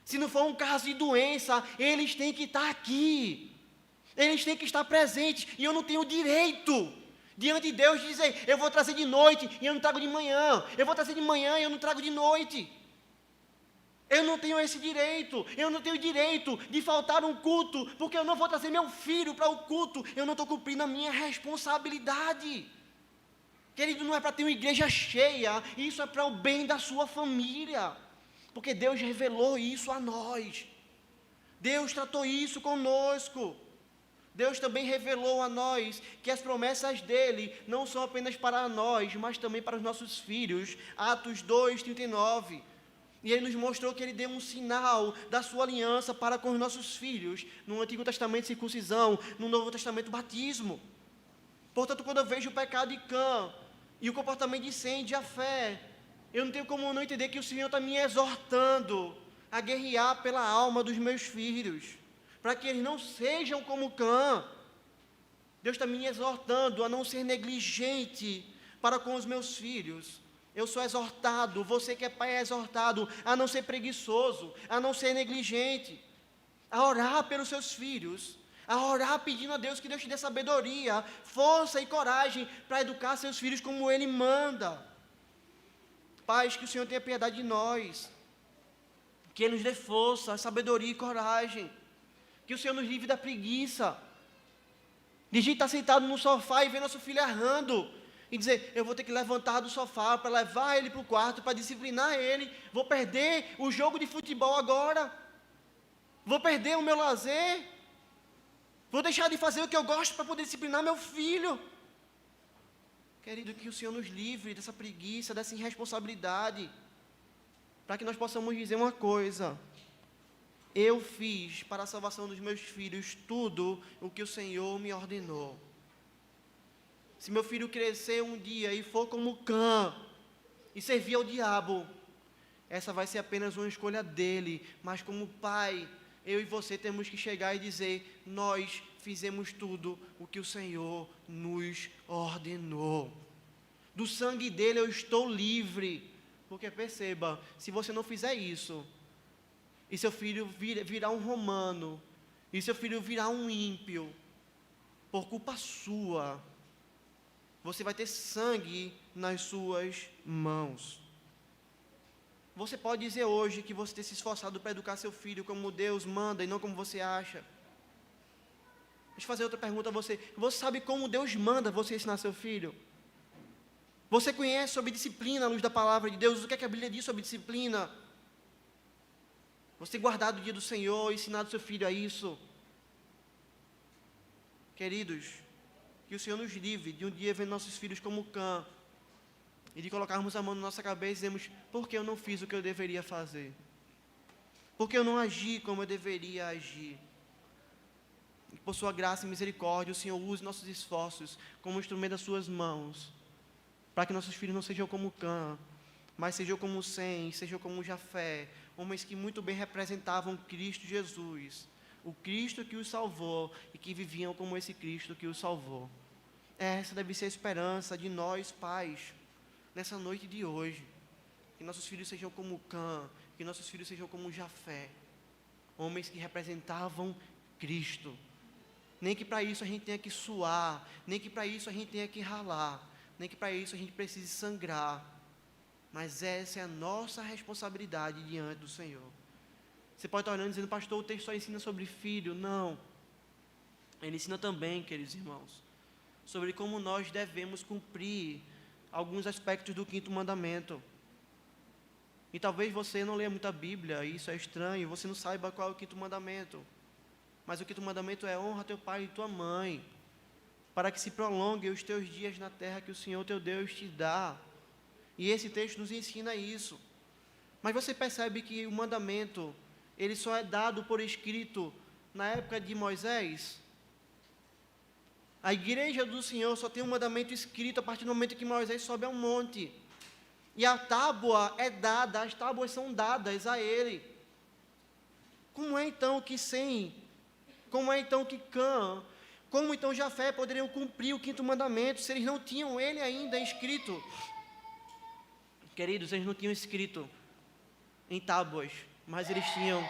Se não for um caso de doença, eles têm que estar aqui, eles têm que estar presentes, e eu não tenho direito diante de Deus, de dizer, eu vou trazer de noite e eu não trago de manhã, eu vou trazer de manhã e eu não trago de noite. Eu não tenho esse direito, eu não tenho direito de faltar um culto, porque eu não vou trazer meu filho para o culto, eu não estou cumprindo a minha responsabilidade. Querido, não é para ter uma igreja cheia, isso é para o bem da sua família, porque Deus revelou isso a nós, Deus tratou isso conosco. Deus também revelou a nós que as promessas dele não são apenas para nós, mas também para os nossos filhos. Atos 2:39. E ele nos mostrou que ele deu um sinal da sua aliança para com os nossos filhos. No Antigo Testamento, circuncisão. No Novo Testamento, batismo. Portanto, quando eu vejo o pecado de Cã e o comportamento de Sem e de Jafé, eu não tenho como não entender que o Senhor está me exortando a guerrear pela alma dos meus filhos, para que eles não sejam como Cã. Deus está me exortando a não ser negligente para com os meus filhos. Eu sou exortado, você que é pai é exortado a não ser preguiçoso, a não ser negligente, a orar pelos seus filhos, a orar pedindo a Deus que Deus te dê sabedoria, força e coragem para educar seus filhos como Ele manda. Pais, que o Senhor tenha piedade de nós, que Ele nos dê força, sabedoria e coragem, que o Senhor nos livre da preguiça, de gente estar sentado no sofá e ver nosso filho errando, e dizer, eu vou ter que levantar do sofá para levar ele para o quarto, para disciplinar ele, vou perder o jogo de futebol agora, vou perder o meu lazer, vou deixar de fazer o que eu gosto para poder disciplinar meu filho. Querido, que o Senhor nos livre dessa preguiça, dessa irresponsabilidade, para que nós possamos dizer uma coisa: eu fiz para a salvação dos meus filhos tudo o que o Senhor me ordenou. Se meu filho crescer um dia e for como Cã, e servir ao diabo, essa vai ser apenas uma escolha dele, mas como pai, eu e você temos que chegar e dizer, nós fizemos tudo o que o Senhor nos ordenou. Do sangue dele eu estou livre, porque perceba, se você não fizer isso, e seu filho virar um romano, e seu filho virar um ímpio, por culpa sua, você vai ter sangue nas suas mãos. Você pode dizer hoje que você tem se esforçado para educar seu filho como Deus manda e não como você acha. Deixa eu fazer outra pergunta a você. Você sabe como Deus manda você ensinar seu filho? Você conhece sobre disciplina à luz da palavra de Deus? O que é que a Bíblia diz sobre disciplina? Você tem guardado o dia do Senhor, ensinado seu filho a isso? Queridos, que o Senhor nos livre de um dia ver nossos filhos como Cã, e de colocarmos a mão na nossa cabeça e dizemos, por que eu não fiz o que eu deveria fazer? Por que eu não agi como eu deveria agir? E por sua graça e misericórdia, o Senhor use nossos esforços como instrumento das suas mãos, para que nossos filhos não sejam como Cã, mas sejam como Sem, sejam como Jafé, homens que muito bem representavam Cristo Jesus, o Cristo que os salvou e que viviam como esse Cristo que os salvou. Essa deve ser a esperança de nós, pais, nessa noite de hoje. Que nossos filhos sejam como Cã, que nossos filhos sejam como Jafé, homens que representavam Cristo. Nem que para isso a gente tenha que suar, nem que para isso a gente tenha que ralar, nem que para isso a gente precise sangrar, mas essa é a nossa responsabilidade diante do Senhor. Você pode estar olhando e dizendo, pastor, o texto só ensina sobre filho. Não. Ele ensina também, queridos irmãos, sobre como nós devemos cumprir alguns aspectos do 5º mandamento. E talvez você não leia muita Bíblia, e isso é estranho, você não saiba qual é o 5º mandamento. Mas o 5º mandamento é honra teu pai e tua mãe, para que se prolonguem os teus dias na terra que o Senhor teu Deus te dá. E esse texto nos ensina isso. Mas você percebe que o mandamento, ele só é dado por escrito na época de Moisés? A igreja do Senhor só tem um mandamento escrito a partir do momento que Moisés sobe ao monte. E a tábua é dada, as tábuas são dadas a ele. Como é então que Sem, como é então que Cã, como então Jafé poderiam cumprir o 5º mandamento, se eles não tinham ele ainda escrito? Queridos, eles não tinham escrito em tábuas, mas eles tinham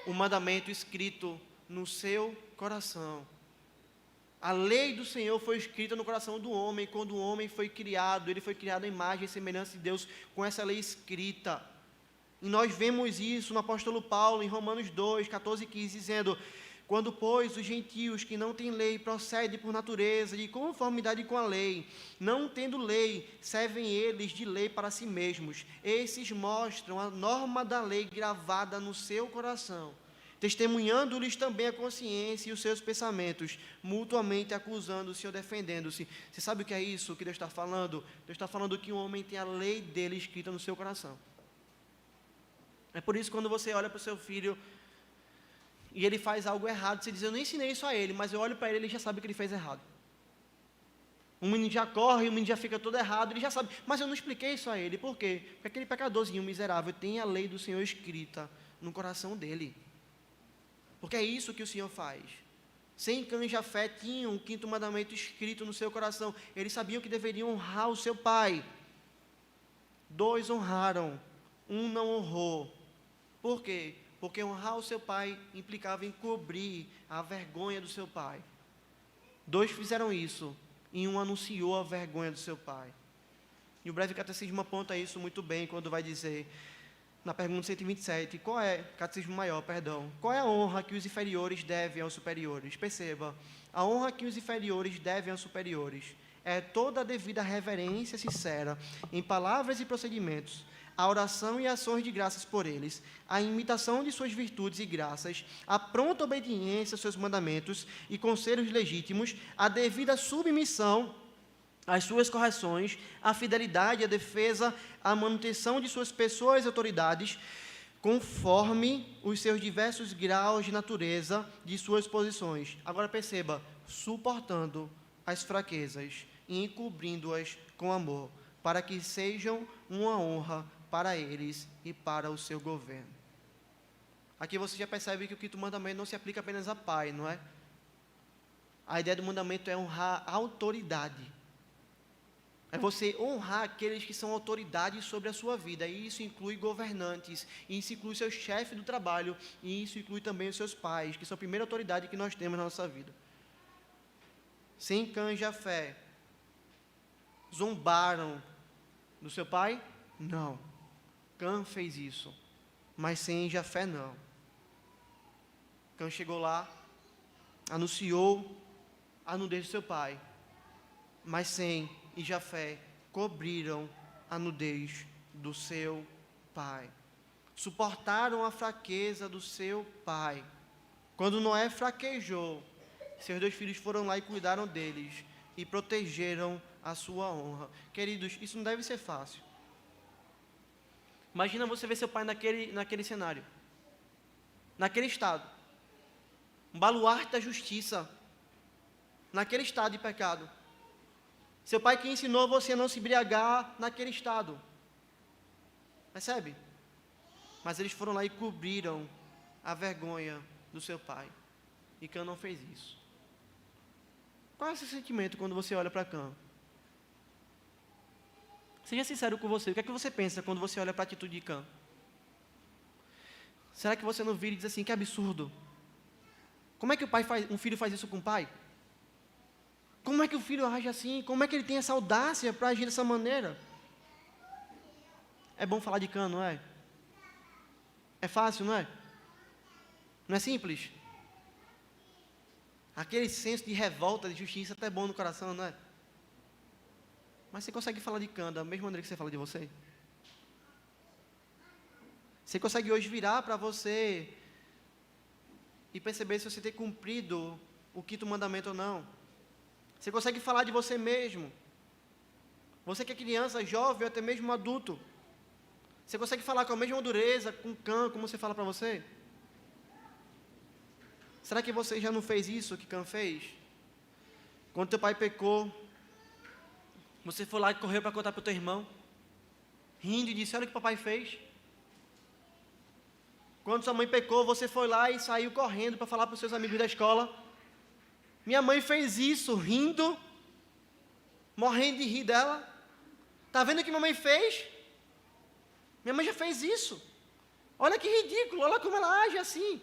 o mandamento escrito no seu coração. A lei do Senhor foi escrita no coração do homem. Quando o homem foi criado, ele foi criado à imagem e semelhança de Deus, com essa lei escrita. E nós vemos isso no apóstolo Paulo, em Romanos 2, 14 e 15, dizendo: quando, pois, os gentios que não têm lei procedem por natureza de conformidade com a lei, não tendo lei, servem eles de lei para si mesmos. Esses mostram a norma da lei gravada no seu coração, testemunhando-lhes também a consciência e os seus pensamentos, mutuamente acusando-se ou defendendo-se. Você sabe o que é isso que Deus está falando? Deus está falando que o homem tem a lei dele escrita no seu coração. É por isso que quando você olha para o seu filho e ele faz algo errado, você diz: eu não ensinei isso a ele, mas eu olho para ele e ele já sabe que ele fez errado. Um menino já corre, um menino já fica todo errado, ele já sabe, mas eu não expliquei isso a ele. Por quê? Porque aquele pecadorzinho miserável tem a lei do Senhor escrita no coração dele. Porque é isso que o Senhor faz. Sem Cã e Jafé tinham o 5º mandamento escrito no seu coração. Eles sabiam que deveriam honrar o seu pai. 2 honraram, 1 não honrou. Por quê? Porque honrar o seu pai implicava em cobrir a vergonha do seu pai. 2 fizeram isso, e 1 anunciou a vergonha do seu pai. E o breve catecismo aponta isso muito bem, quando vai dizer, na pergunta 127, catecismo maior, qual é a honra que os inferiores devem aos superiores? Perceba, a honra que os inferiores devem aos superiores é toda a devida reverência sincera, em palavras e procedimentos, a oração e ações de graças por eles, a imitação de suas virtudes e graças, a pronta obediência aos seus mandamentos e conselhos legítimos, a devida submissão às suas correções, a fidelidade, a defesa, a manutenção de suas pessoas e autoridades, conforme os seus diversos graus de natureza de suas posições. Agora perceba, suportando as fraquezas e encobrindo-as com amor, para que sejam uma honra para eles e para o seu governo. Aqui você já percebe que o 5º mandamento não se aplica apenas a pai, não é? A ideia do mandamento é honrar a autoridade. É você honrar aqueles que são autoridades sobre a sua vida. E isso inclui governantes, e isso inclui seu chefe do trabalho, e isso inclui também os seus pais, que são a primeira autoridade que nós temos na nossa vida. Sem Cã e Jafé, zombaram do seu pai? Não. Cã fez isso, mas sem Jafé não. Cã chegou lá, anunciou a nudez do seu pai, mas Sem e Jafé cobriram a nudez do seu pai. Suportaram a fraqueza do seu pai. Quando Noé fraquejou, seus 2 filhos foram lá e cuidaram deles e protegeram a sua honra. Queridos, isso não deve ser fácil. Imagina você ver seu pai naquele cenário, naquele estado, um baluarte da justiça, naquele estado de pecado. Seu pai que ensinou você a não se embriagar naquele estado. Percebe? Mas eles foram lá e cobriram a vergonha do seu pai. E Cã não fez isso. Qual é o seu sentimento quando você olha para Cã? Seja sincero com você. O que é que você pensa quando você olha para a atitude de Cã? Será que você não vira e diz assim: que absurdo? Como é que um filho faz isso com o pai? Como é que o filho age assim? Como é que ele tem essa audácia para agir dessa maneira? É bom falar de Cã, não é? É fácil, não é? Não é simples? Aquele senso de revolta, de justiça, até bom no coração, não é? Mas você consegue falar de Cã da mesma maneira que você fala de você? Você consegue hoje virar para você e perceber se você tem cumprido o 5º mandamento ou não? Você consegue falar de você mesmo? Você que é criança, jovem ou até mesmo adulto, você consegue falar com a mesma dureza com Cã como você fala para você? Será que você já não fez isso que Cã fez? Quando teu pai pecou, você foi lá e correu para contar para o teu irmão, rindo e disse: olha o que o papai fez. Quando sua mãe pecou, você foi lá e saiu correndo para falar para os seus amigos da escola: minha mãe fez isso, rindo, morrendo de rir dela. Está vendo o que minha mãe fez? Minha mãe já fez isso. Olha que ridículo, olha como ela age assim.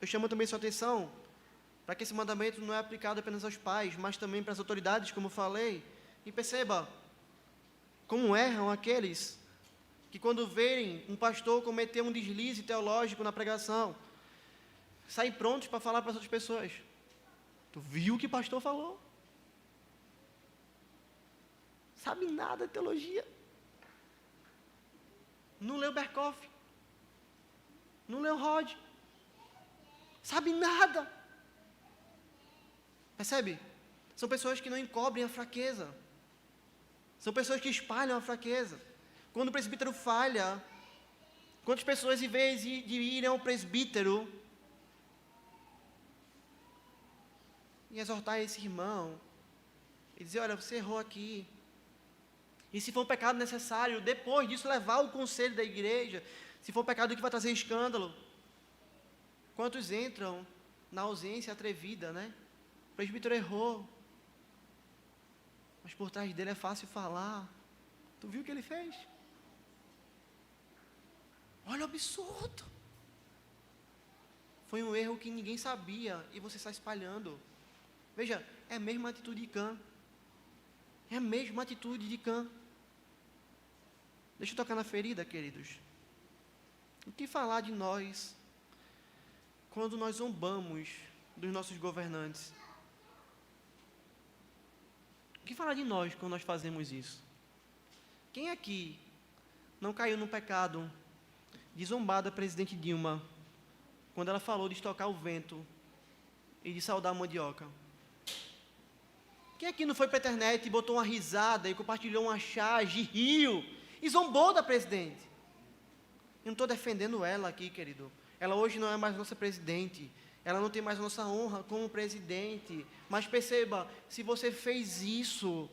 Eu chamo também sua atenção para que esse mandamento não é aplicado apenas aos pais, mas também para as autoridades, como falei. E perceba como erram aqueles que, quando verem um pastor cometer um deslize teológico na pregação, saem prontos para falar para as outras pessoas: tu viu o que o pastor falou? Sabe nada de teologia. Não leu Berkoff. Não leu Rod. Sabe nada. Percebe? São pessoas que não encobrem a fraqueza. São pessoas que espalham a fraqueza. Quando o presbítero falha, quantas pessoas, em vez de irem ao presbítero e exortar esse irmão, e dizer: olha, você errou aqui. E se for um pecado necessário, depois disso levar o conselho da igreja, se for um pecado que vai trazer escândalo. Quantos entram na ausência atrevida, né? O presbítero errou, mas por trás dele é fácil falar: tu viu o que ele fez? Olha o absurdo. Foi um erro que ninguém sabia e você está espalhando. Veja, é a mesma atitude de Cã. É a mesma atitude de Cã. Deixa eu tocar na ferida, queridos. O que falar de nós quando nós zombamos dos nossos governantes? O que falar de nós quando nós fazemos isso? Quem aqui não caiu no pecado de zombar da presidente Dilma quando ela falou de estocar o vento e de saudar a mandioca? Quem aqui não foi para a internet e botou uma risada e compartilhou uma charge, riu e zombou da presidente? Eu não estou defendendo ela aqui, querido. Ela hoje não é mais nossa presidente. Ela não tem mais a nossa honra como presidente. Mas perceba, se você fez isso,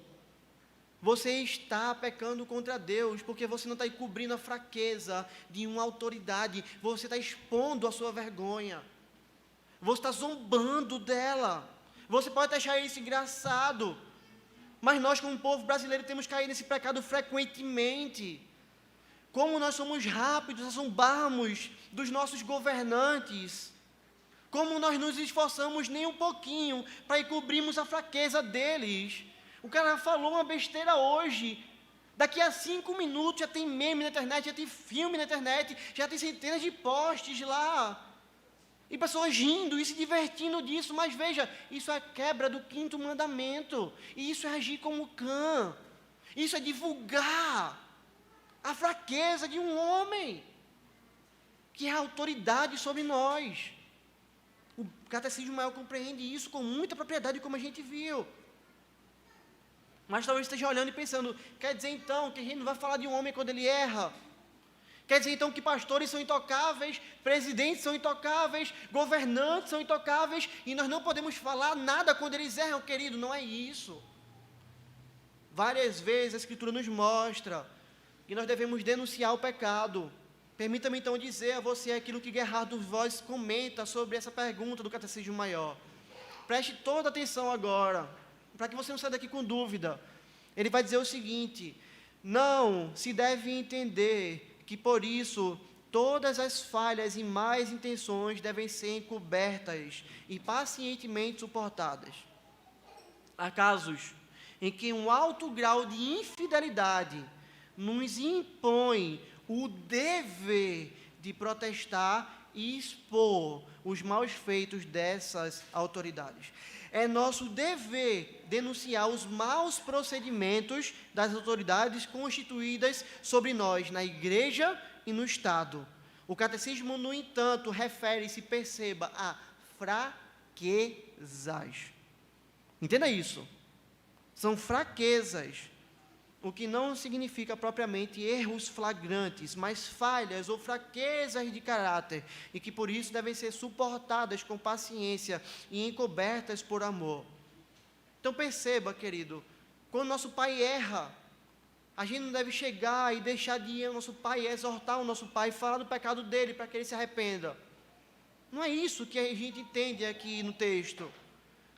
você está pecando contra Deus, porque você não está encobrindo a fraqueza de uma autoridade. Você está expondo a sua vergonha. Você está zombando dela. Você pode achar isso engraçado, mas nós, como povo brasileiro, temos caído nesse pecado frequentemente. Como nós somos rápidos a zombarmos dos nossos governantes. Como nós nos esforçamos nem um pouquinho para encobrirmos a fraqueza deles. O cara falou uma besteira hoje. Daqui a 5 minutos já tem meme na internet, já tem filme na internet, já tem centenas de posts lá. E pessoas rindo e se divertindo disso, mas veja, isso é a quebra do 5º mandamento. E isso é agir como Cã. Isso é divulgar a fraqueza de um homem, que é a autoridade sobre nós. O Catecismo Maior compreende isso com muita propriedade, como a gente viu. Mas talvez esteja olhando e pensando: quer dizer então que a gente não vai falar de um homem quando ele erra? Quer dizer então que pastores são intocáveis, presidentes são intocáveis, governantes são intocáveis, e nós não podemos falar nada quando eles erram? Querido, não é isso. Várias vezes a Escritura nos mostra que nós devemos denunciar o pecado. Permita-me então dizer a você aquilo que Gerardo Voss comenta sobre essa pergunta do Catecismo Maior. Preste toda atenção agora, para que você não saia daqui com dúvida. Ele vai dizer o seguinte: não se deve entender que por isso todas as falhas e más intenções devem ser encobertas e pacientemente suportadas. Há casos em que um alto grau de infidelidade nos impõe o dever de protestar e expor os maus feitos dessas autoridades. É nosso dever denunciar os maus procedimentos das autoridades constituídas sobre nós, na igreja e no Estado. O catecismo, no entanto, refere-se, perceba, a fraquezas. Entenda isso. São fraquezas, o que não significa propriamente erros flagrantes, mas falhas ou fraquezas de caráter, e que por isso devem ser suportadas com paciência e encobertas por amor. Então perceba, querido, quando nosso pai erra, a gente não deve chegar e deixar de ir ao nosso pai, exortar o nosso pai, falar do pecado dele para que ele se arrependa. Não é isso que a gente entende aqui no texto.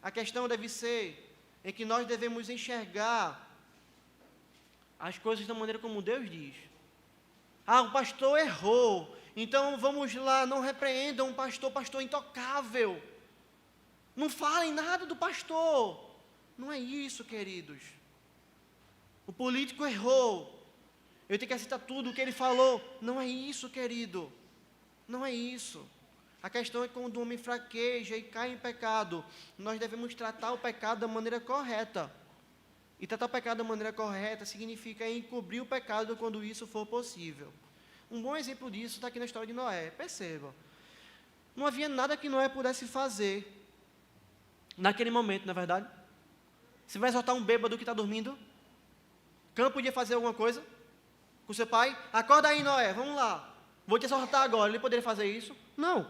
A questão deve ser em que nós devemos enxergar as coisas da maneira como Deus diz. Ah, o pastor errou, então vamos lá, não repreendam o pastor intocável. Não falem nada do pastor. Não é isso, queridos. O político errou. Eu tenho que aceitar tudo o que ele falou. Não é isso, querido. Não é isso. A questão é quando o homem fraqueja e cai em pecado. Nós devemos tratar o pecado da maneira correta. E tratar o pecado da maneira correta significa encobrir o pecado quando isso for possível. Um bom exemplo disso está aqui na história de Noé. Perceba. Não havia nada que Noé pudesse fazer naquele momento, não é verdade? Você vai exortar um bêbado que está dormindo? Cã podia fazer alguma coisa com seu pai? Acorda aí, Noé, vamos lá. Vou te exortar agora. Ele poderia fazer isso? Não.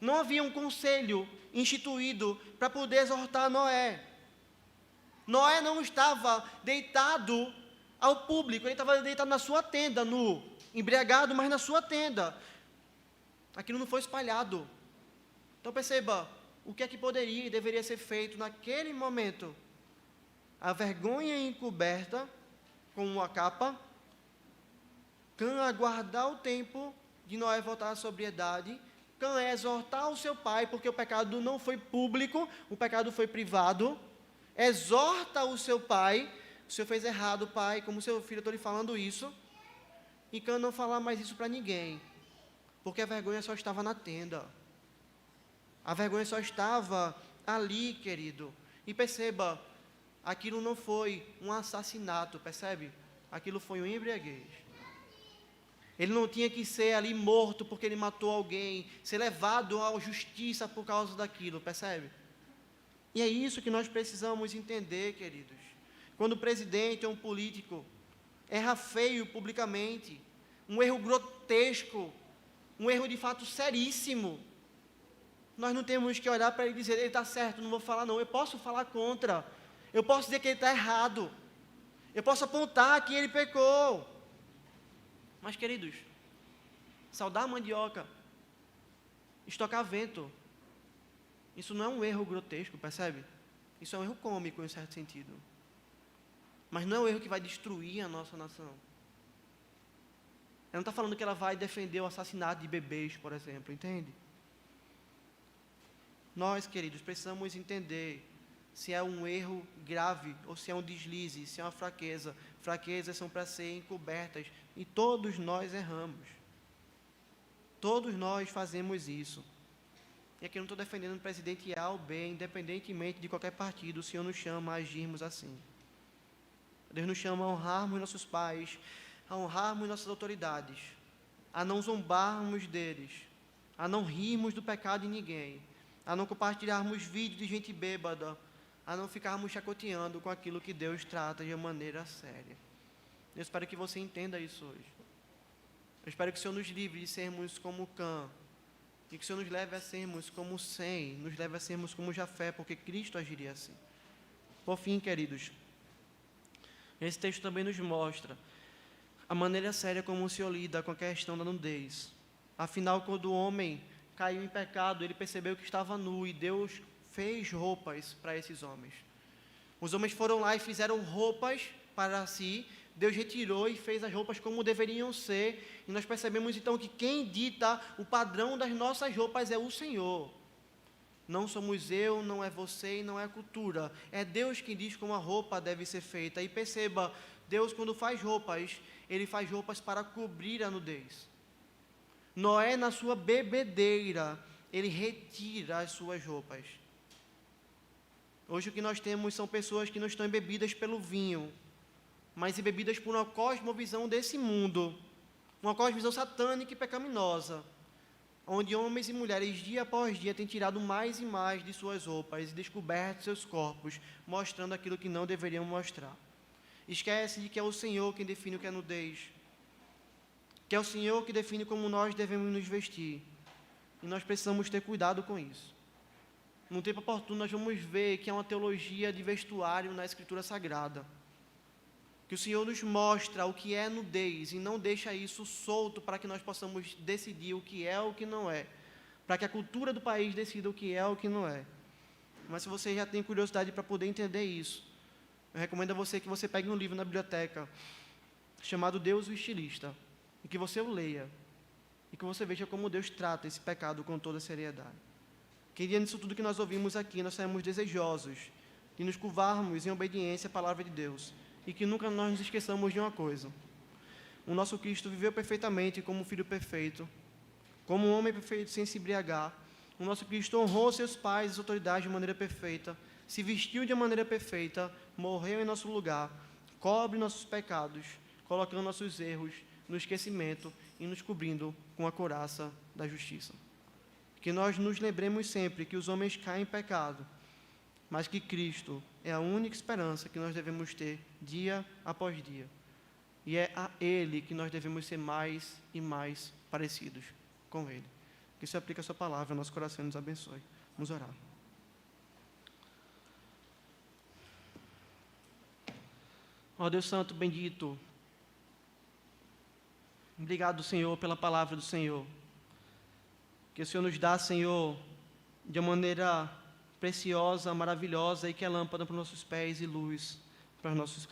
Não havia um conselho instituído para poder exortar Noé. Noé não estava deitado ao público, ele estava deitado na sua tenda, nu, embriagado, mas na sua tenda. Aquilo não foi espalhado. Então perceba, o que é que poderia e deveria ser feito naquele momento? A vergonha encoberta com uma capa, Cã aguardar o tempo de Noé voltar à sobriedade, Cã exortar o seu pai, porque o pecado não foi público, o pecado foi privado, exorta o seu pai, o senhor fez errado, pai, como seu filho, eu estou lhe falando isso, e Cã não falar mais isso para ninguém, porque a vergonha só estava na tenda, a vergonha só estava ali, querido, e perceba, aquilo não foi um assassinato, percebe? Aquilo foi um embriaguez. Ele não tinha que ser ali morto porque ele matou alguém, ser levado à justiça por causa daquilo, percebe? E é isso que nós precisamos entender, queridos. Quando o presidente ou um político erra feio publicamente, um erro grotesco, um erro de fato seríssimo, nós não temos que olhar para ele e dizer, ele está certo, não vou falar não, eu posso falar contra, eu posso dizer que ele está errado, eu posso apontar que ele pecou. Mas, queridos, saudar a mandioca, estocar vento, isso não é um erro grotesco, percebe? Isso é um erro cômico, em certo sentido. Mas não é um erro que vai destruir a nossa nação. Ela não está falando que ela vai defender o assassinato de bebês, por exemplo, entende? Nós, queridos, precisamos entender se é um erro grave ou se é um deslize, se é uma fraqueza. Fraquezas são para serem encobertas e todos nós erramos. Todos nós fazemos isso. E aqui eu não estou defendendo o presidente A ou B, independentemente de qualquer partido, o Senhor nos chama a agirmos assim. Deus nos chama a honrarmos nossos pais, a honrarmos nossas autoridades, a não zombarmos deles, a não rirmos do pecado de ninguém, a não compartilharmos vídeos de gente bêbada, a não ficarmos chacoteando com aquilo que Deus trata de maneira séria. Eu espero que você entenda isso hoje. Eu espero que o Senhor nos livre de sermos como Cã, e que o Senhor nos leve a sermos como Sem, nos leve a sermos como Jafé, porque Cristo agiria assim. Por fim, queridos, esse texto também nos mostra a maneira séria como o Senhor lida com a questão da nudez. Afinal, quando o homem caiu em pecado, ele percebeu que estava nu, e Deus fez roupas para esses homens. Os homens foram lá e fizeram roupas para si, Deus retirou e fez as roupas como deveriam ser, e nós percebemos então que quem dita o padrão das nossas roupas é o Senhor. Não somos eu, não é você e não é a cultura. É Deus quem diz como a roupa deve ser feita. E perceba, Deus quando faz roupas, Ele faz roupas para cobrir a nudez. Noé na sua bebedeira, ele retira as suas roupas. Hoje o que nós temos são pessoas que não estão embebidas pelo vinho, mas embebidas por uma cosmovisão desse mundo, uma cosmovisão satânica e pecaminosa, onde homens e mulheres, dia após dia, têm tirado mais e mais de suas roupas e descoberto seus corpos, mostrando aquilo que não deveriam mostrar. Esquece de que é o Senhor quem define o que é nudez, que é o Senhor que define como nós devemos nos vestir, e nós precisamos ter cuidado com isso. Num tempo oportuno, nós vamos ver que há uma teologia de vestuário na Escritura Sagrada, que o Senhor nos mostra o que é nudez e não deixa isso solto para que nós possamos decidir o que é ou o que não é, para que a cultura do país decida o que é ou o que não é. Mas se você já tem curiosidade para poder entender isso, eu recomendo a você que você pegue um livro na biblioteca chamado Deus o Estilista, e que você o leia, e que você veja como Deus trata esse pecado com toda seriedade. Que diante disso tudo que nós ouvimos aqui, nós saímos desejosos de nos curvarmos em obediência à palavra de Deus, e que nunca nós nos esqueçamos de uma coisa: o nosso Cristo viveu perfeitamente como um filho perfeito, como um homem perfeito sem se embriagar. O nosso Cristo honrou seus pais e autoridades de maneira perfeita, se vestiu de maneira perfeita, morreu em nosso lugar, cobre nossos pecados, colocando nossos erros no esquecimento e nos cobrindo com a couraça da justiça. Que nós nos lembremos sempre que os homens caem em pecado, mas que Cristo é a única esperança que nós devemos ter dia após dia. E é a Ele que nós devemos ser mais e mais parecidos com Ele. Que isso aplique a sua palavra ao nosso coração e nos abençoe. Vamos orar. Ó Deus Santo, bendito, obrigado, Senhor, pela palavra do Senhor, que o Senhor nos dá, Senhor, de uma maneira preciosa, maravilhosa, e que é lâmpada para os nossos pés e luz para os nossos caminhos.